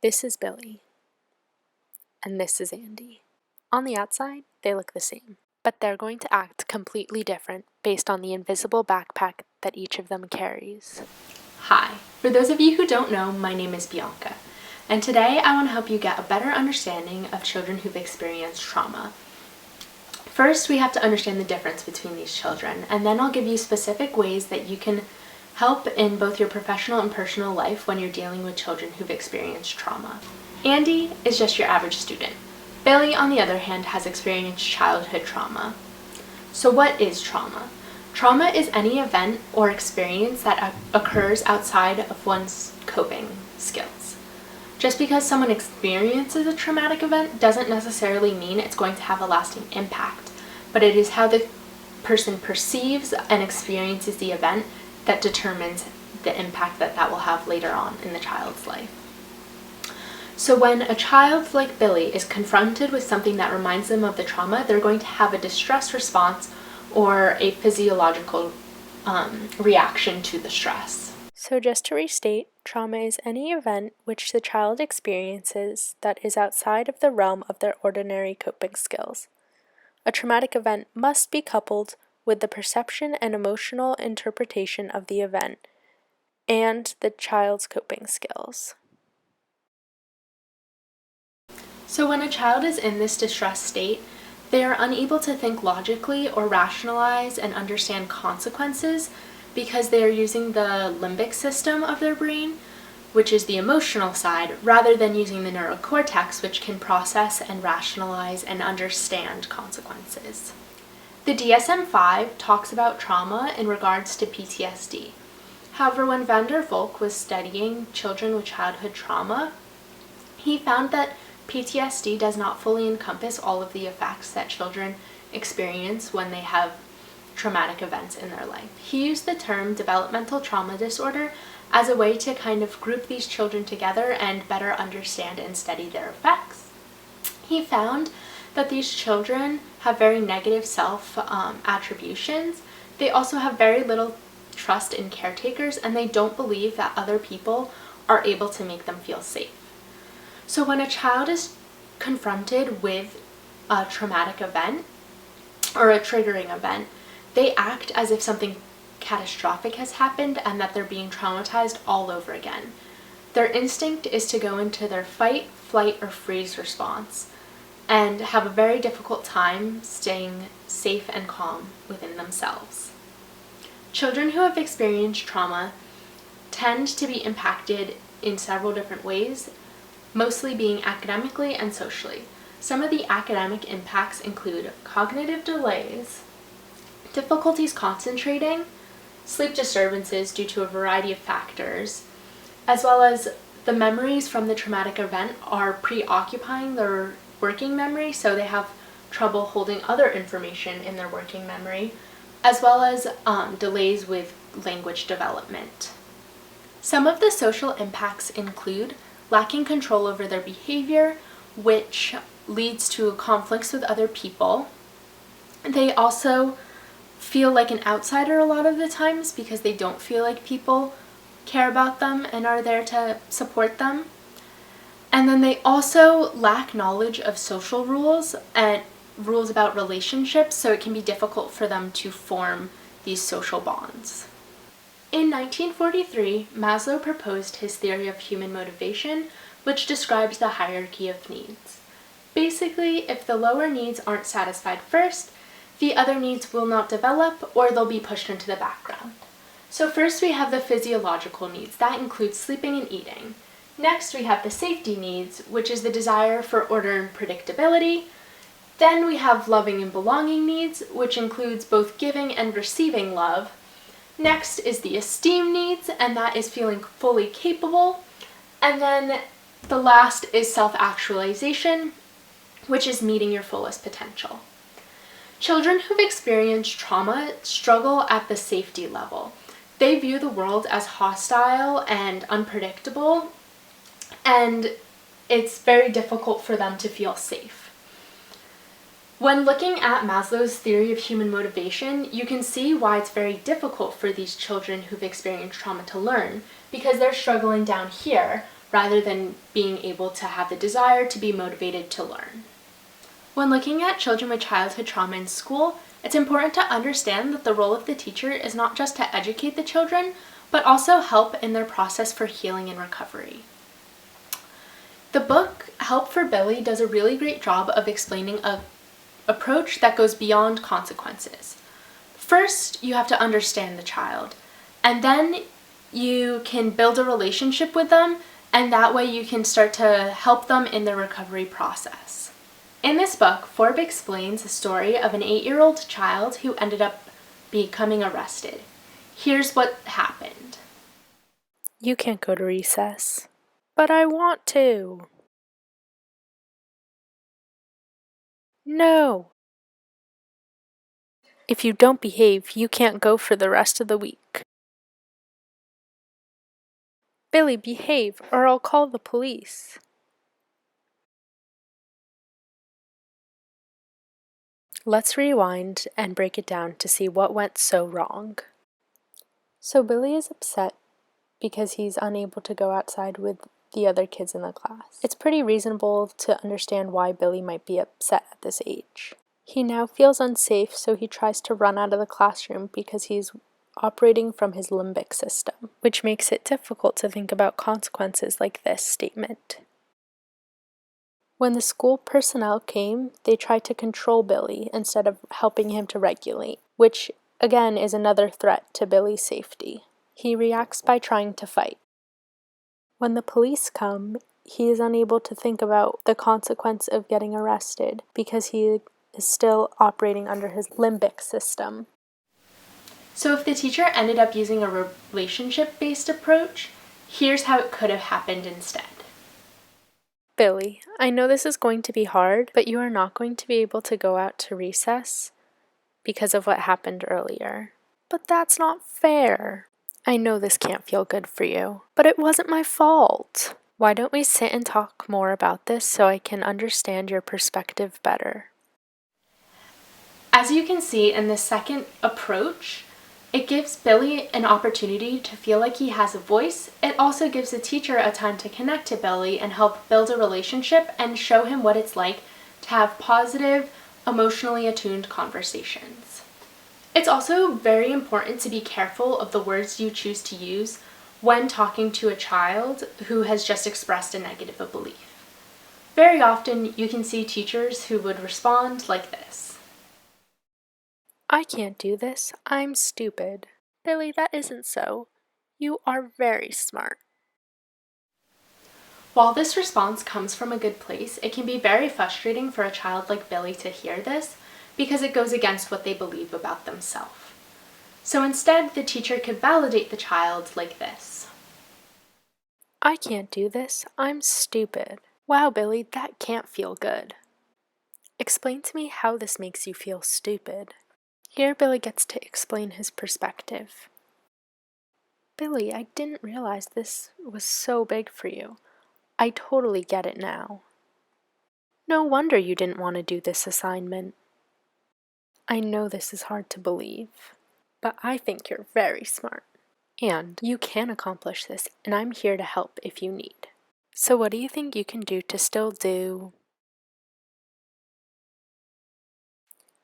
This is Billy, and this is Andy. On the outside, they look the same, but they're going to act completely different based on the invisible backpack that each of them carries. Hi, for those of you who don't know, my name is Bianca, and today I want to help you get a better understanding of children who've experienced trauma. First, we have to understand the difference between these children, and then I'll give you specific ways that you can help in both your professional and personal life when you're dealing with children who've experienced trauma. Andy is just your average student. Billy, on the other hand, has experienced childhood trauma. So what is trauma? Trauma is any event or experience that occurs outside of one's coping skills. Just because someone experiences a traumatic event doesn't necessarily mean it's going to have a lasting impact, but it is how the person perceives and experiences the event that determines the impact that will have later on in the child's life. So when a child like Billy is confronted with something that reminds them of the trauma, they're going to have a distress response or a physiological reaction to the stress. So just to restate, trauma is any event which the child experiences that is outside of the realm of their ordinary coping skills. A traumatic event must be coupled with the perception and emotional interpretation of the event and the child's coping skills. So when a child is in this distressed state, they are unable to think logically or rationalize and understand consequences because they are using the limbic system of their brain, which is the emotional side, rather than using the neurocortex, which can process and rationalize and understand consequences. The DSM-5 talks about trauma in regards to PTSD. However, when van der Volk was studying children with childhood trauma, he found that PTSD does not fully encompass all of the effects that children experience when they have traumatic events in their life. He used the term developmental trauma disorder as a way to kind of group these children together and better understand and study their effects. He found that these children have very negative self-attributions. They also have very little trust in caretakers, and they don't believe that other people are able to make them feel safe. So when a child is confronted with a traumatic event or a triggering event, they act as if something catastrophic has happened and that they're being traumatized all over again. Their instinct is to go into their fight, flight, or freeze response and have a very difficult time staying safe and calm within themselves. Children who have experienced trauma tend to be impacted in several different ways, mostly being academically and socially. Some of the academic impacts include cognitive delays, difficulties concentrating, sleep disturbances due to a variety of factors, as well as the memories from the traumatic event are preoccupying their working memory, so they have trouble holding other information in their working memory, as well as delays with language development. Some of the social impacts include lacking control over their behavior, which leads to conflicts with other people. They also feel like an outsider a lot of the times because they don't feel like people care about them and are there to support them. And then they also lack knowledge of social rules and rules about relationships, so it can be difficult for them to form these social bonds. In 1943, Maslow proposed his theory of human motivation, which describes the hierarchy of needs. Basically, if the lower needs aren't satisfied first, the other needs will not develop or they'll be pushed into the background. So first we have the physiological needs. That includes sleeping and eating. Next we have the safety needs, which is the desire for order and predictability. Then we have loving and belonging needs, which includes both giving and receiving love. Next is the esteem needs, and that is feeling fully capable. And then the last is self-actualization, which is meeting your fullest potential. Children who've experienced trauma struggle at the safety level. They view the world as hostile and unpredictable, and it's very difficult for them to feel safe. When looking at Maslow's theory of human motivation, you can see why it's very difficult for these children who've experienced trauma to learn, because they're struggling down here rather than being able to have the desire to be motivated to learn. When looking at children with childhood trauma in school, it's important to understand that the role of the teacher is not just to educate the children, but also help in their process for healing and recovery. The book Help for Billy does a really great job of explaining an approach that goes beyond consequences. First, you have to understand the child, and then you can build a relationship with them, and that way you can start to help them in their recovery process. In this book, Forbes explains the story of an 8-year-old child who ended up becoming arrested. Here's what happened. You can't go to recess. But I want to. No. If you don't behave, you can't go for the rest of the week. Billy, behave, or I'll call the police. Let's rewind and break it down to see what went so wrong. So Billy is upset because he's unable to go outside with the other kids in the class. It's pretty reasonable to understand why Billy might be upset at this age. He now feels unsafe, so he tries to run out of the classroom because he's operating from his limbic system, which makes it difficult to think about consequences like this statement. When the school personnel came, they tried to control Billy instead of helping him to regulate, which again is another threat to Billy's safety. He reacts by trying to fight. When the police come, he is unable to think about the consequence of getting arrested because he is still operating under his limbic system. So if the teacher ended up using a relationship-based approach, here's how it could have happened instead. Billy, I know this is going to be hard, but you are not going to be able to go out to recess because of what happened earlier. But that's not fair. I know this can't feel good for you, but it wasn't my fault. Why don't we sit and talk more about this so I can understand your perspective better? As you can see in the second approach, it gives Billy an opportunity to feel like he has a voice. It also gives the teacher a time to connect to Billy and help build a relationship and show him what it's like to have positive, emotionally attuned conversations. It's also very important to be careful of the words you choose to use when talking to a child who has just expressed a negative belief. Very often you can see teachers who would respond like this. I can't do this. I'm stupid. Billy, that isn't so. You are very smart. While this response comes from a good place, it can be very frustrating for a child like Billy to hear this because it goes against what they believe about themselves. So instead, the teacher could validate the child like this. I can't do this. I'm stupid. Wow, Billy, that can't feel good. Explain to me how this makes you feel stupid. Here, Billy gets to explain his perspective. Billy, I didn't realize this was so big for you. I totally get it now. No wonder you didn't want to do this assignment. I know this is hard to believe, but I think you're very smart. And you can accomplish this, and I'm here to help if you need. So what do you think you can do to still do?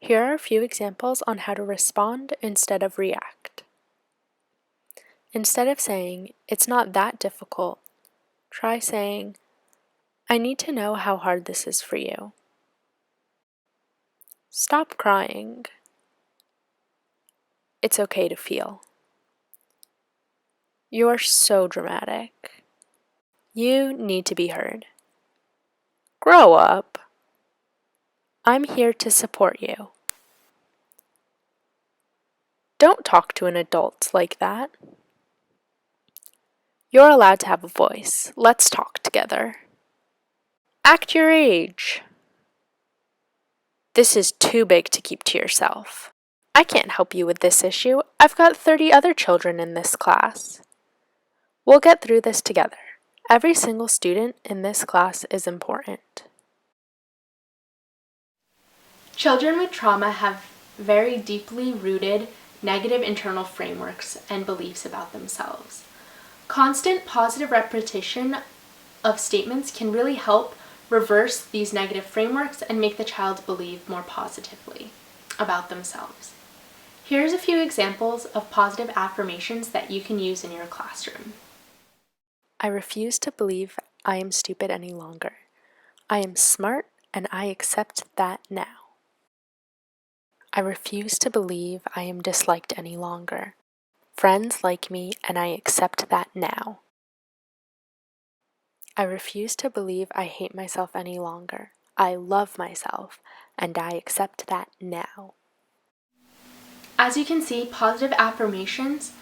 Here are a few examples on how to respond instead of react. Instead of saying, "It's not that difficult," try saying, "I need to know how hard this is for you." Stop crying. It's okay to feel. You're so dramatic. You need to be heard. Grow up. I'm here to support you. Don't talk to an adult like that. You're allowed to have a voice. Let's talk together. Act your age. This is too big to keep to yourself. I can't help you with this issue. I've got 30 other children in this class. We'll get through this together. Every single student in this class is important. Children with trauma have very deeply rooted negative internal frameworks and beliefs about themselves. Constant positive repetition of statements can really help reverse these negative frameworks and make the child believe more positively about themselves. Here's a few examples of positive affirmations that you can use in your classroom. I refuse to believe I am stupid any longer. I am smart and I accept that now. I refuse to believe I am disliked any longer. Friends like me and I accept that now. I refuse to believe I hate myself any longer. I love myself and I accept that now. As you can see, positive affirmations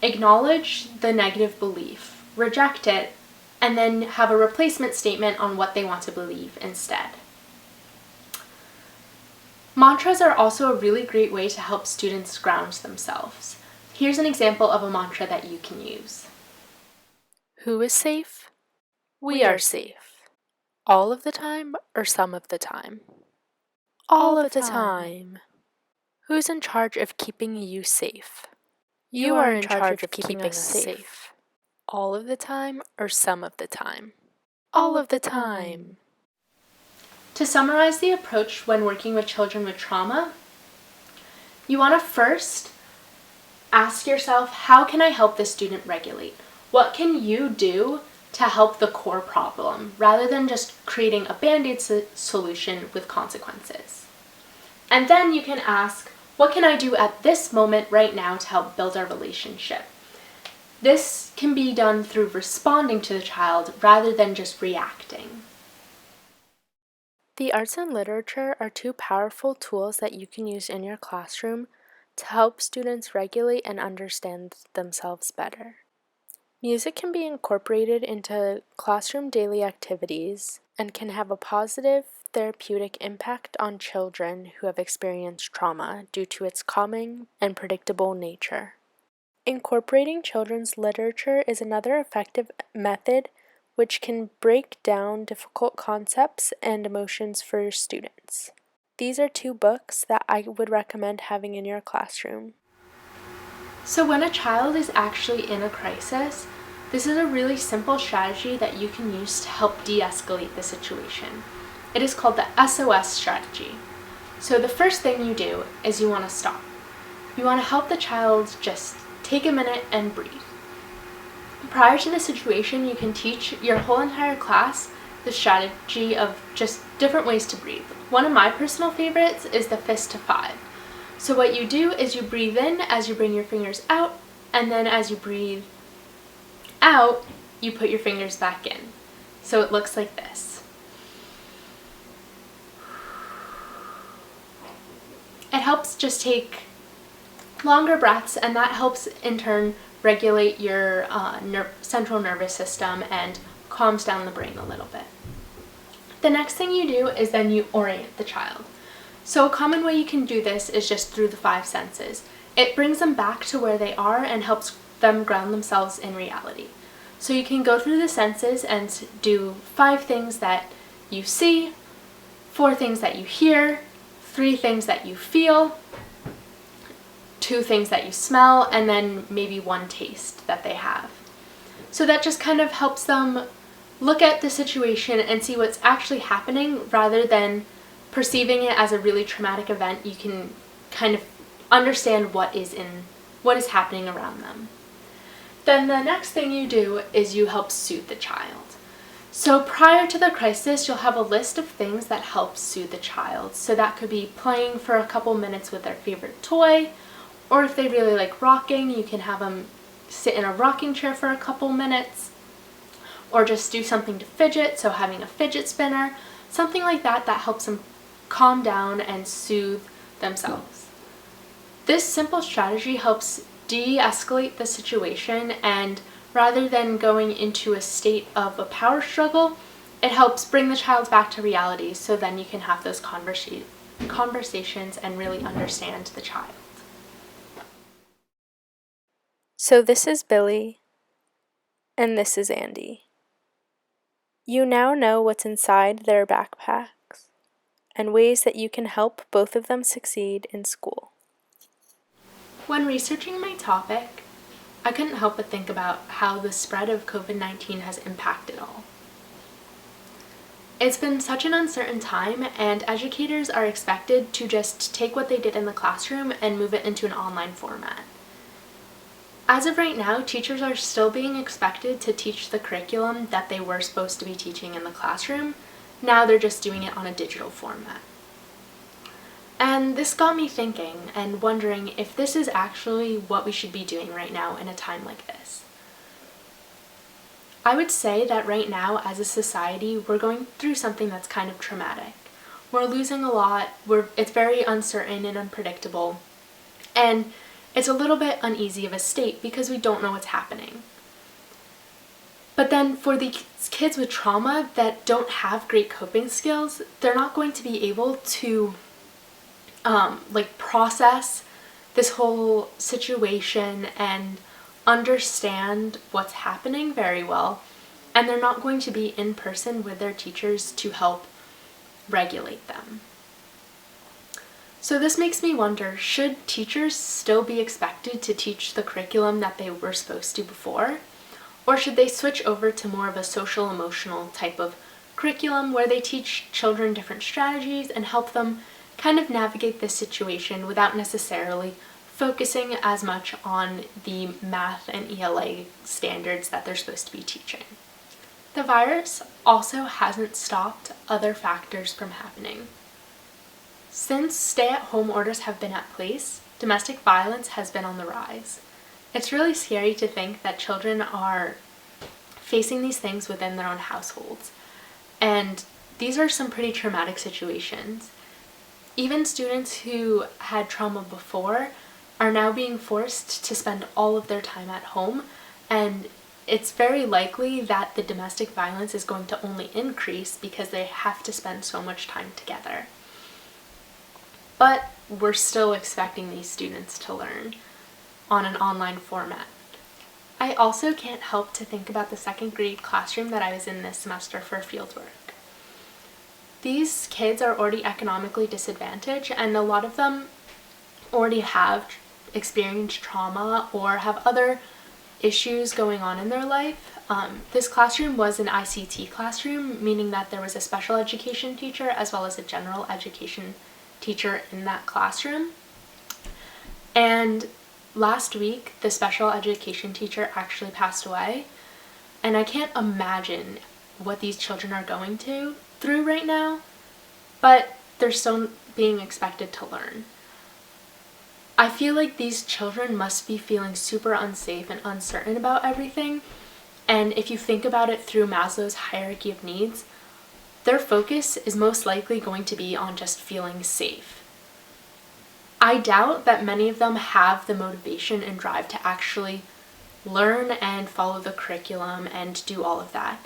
acknowledge the negative belief, reject it, and then have a replacement statement on what they want to believe instead. Mantras are also a really great way to help students ground themselves. Here's an example of a mantra that you can use. Who is safe? We are safe. All of the time or some of the time? All of the time. Who's in charge of keeping you safe? You are in charge of keeping us safe. All of the time or some of the time? All of the time. To summarize the approach when working with children with trauma, you want to first ask yourself, how can I help this student regulate? What can you do to help the core problem, rather than just creating a band-aid solution with consequences? And then you can ask, what can I do at this moment right now to help build our relationship? This can be done through responding to the child rather than just reacting. The arts and literature are two powerful tools that you can use in your classroom to help students regulate and understand themselves better. Music can be incorporated into classroom daily activities and can have a positive therapeutic impact on children who have experienced trauma due to its calming and predictable nature. Incorporating children's literature is another effective method which can break down difficult concepts and emotions for students. These are two books that I would recommend having in your classroom. So when a child is actually in a crisis, this is a really simple strategy that you can use to help de-escalate the situation. It is called the SOS strategy. So the first thing you do is you want to stop. You want to help the child just take a minute and breathe. Prior to the situation, you can teach your whole entire class the strategy of just different ways to breathe. One of my personal favorites is the fist to 5. So what you do is you breathe in as you bring your fingers out, and then as you breathe out, you put your fingers back in. So it looks like this. It helps just take longer breaths, and that helps in turn regulate your central nervous system and calms down the brain a little bit. The next thing you do is then you orient the child. So a common way you can do this is just through the 5 senses. It brings them back to where they are and helps them ground themselves in reality. So you can go through the senses and do 5 things that you see, 4 things that you hear, 3 things that you feel, 2 things that you smell, and then maybe 1 taste that they have. So that just kind of helps them look at the situation and see what's actually happening rather than perceiving it as a really traumatic event. You can kind of understand what is happening around them. Then the next thing you do is you help soothe the child. So prior to the crisis, you'll have a list of things that help soothe the child. So that could be playing for a couple minutes with their favorite toy, or if they really like rocking, you can have them sit in a rocking chair for a couple minutes, or just do something to fidget, so having a fidget spinner, something like that that helps them calm down and soothe themselves. This simple strategy helps de-escalate the situation, and rather than going into a state of a power struggle, it helps bring the child back to reality, so then you can have those conversations and really understand the child. So this is Billy, and this is Andy. You now know what's inside their backpacks, and ways that you can help both of them succeed in school. When researching my topic, I couldn't help but think about how the spread of COVID-19 has impacted all. It's been such an uncertain time, and educators are expected to just take what they did in the classroom and move it into an online format. As of right now, teachers are still being expected to teach the curriculum that they were supposed to be teaching in the classroom. Now they're just doing it on a digital format. And this got me thinking and wondering if this is actually what we should be doing right now in a time like this. I would say that right now, as a society, we're going through something that's kind of traumatic. We're losing a lot, it's very uncertain and unpredictable, and it's a little bit uneasy of a state because we don't know what's happening. But then for the kids with trauma that don't have great coping skills, they're not going to be able to process this whole situation and understand what's happening very well, and they're not going to be in person with their teachers to help regulate them. So this makes me wonder, should teachers still be expected to teach the curriculum that they were supposed to before? Or should they switch over to more of a social emotional type of curriculum where they teach children different strategies and help them kind of navigate this situation without necessarily focusing as much on the math and ELA standards that they're supposed to be teaching? The virus also hasn't stopped other factors from happening. Since stay-at-home orders have been at place, domestic violence has been on the rise. It's really scary to think that children are facing these things within their own households. And these are some pretty traumatic situations. Even students who had trauma before are now being forced to spend all of their time at home, and it's very likely that the domestic violence is going to only increase because they have to spend so much time together. But we're still expecting these students to learn on an online format. I also can't help to think about the second grade classroom that I was in this semester for fieldwork. These kids are already economically disadvantaged, and a lot of them already have experienced trauma or have other issues going on in their life. This classroom was an ICT classroom, meaning that there was a special education teacher as well as a general education teacher in that classroom. And last week, the special education teacher actually passed away, and I can't imagine what these children are going through right now, but they're still being expected to learn. I feel like these children must be feeling super unsafe and uncertain about everything, and if you think about it through Maslow's hierarchy of needs, their focus is most likely going to be on just feeling safe. I doubt that many of them have the motivation and drive to actually learn and follow the curriculum and do all of that.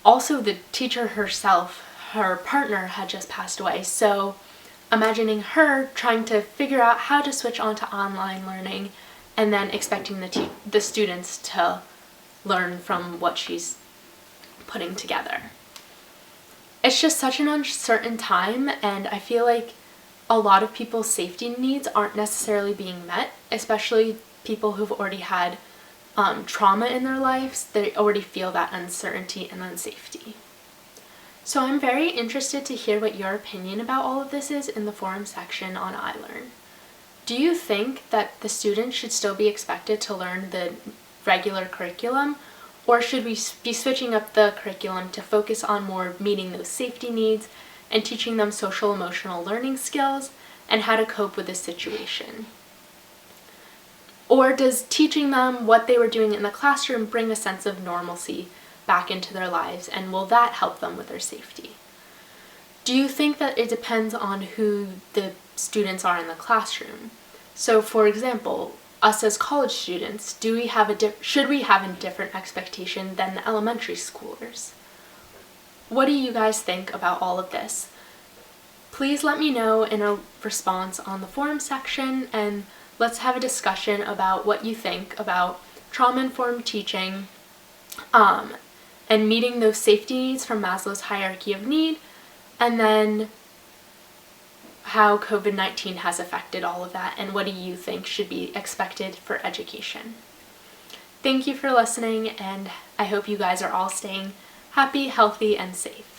Also, the teacher herself, her partner, had just passed away, so imagining her trying to figure out how to switch onto online learning and then expecting the students to learn from what she's putting together. It's just such an uncertain time, and I feel like a lot of people's safety needs aren't necessarily being met, especially people who've already had trauma in their lives. They already feel that uncertainty and unsafety. So I'm very interested to hear what your opinion about all of this is in the forum section on iLearn. Do you think that the students should still be expected to learn the regular curriculum, or should we be switching up the curriculum to focus on more meeting those safety needs and teaching them social emotional learning skills and how to cope with this situation? Or does teaching them what they were doing in the classroom bring a sense of normalcy back into their lives, and will that help them with their safety? Do you think that it depends on who the students are in the classroom? So for example, us as college students, should we have a different expectation than the elementary schoolers? What do you guys think about all of this? Please let me know in a response on the forum section, and let's have a discussion about what you think about trauma-informed teaching and meeting those safety needs from Maslow's hierarchy of need, and then how COVID-19 has affected all of that, and what do you think should be expected for education? Thank you for listening, and I hope you guys are all staying happy, healthy, and safe.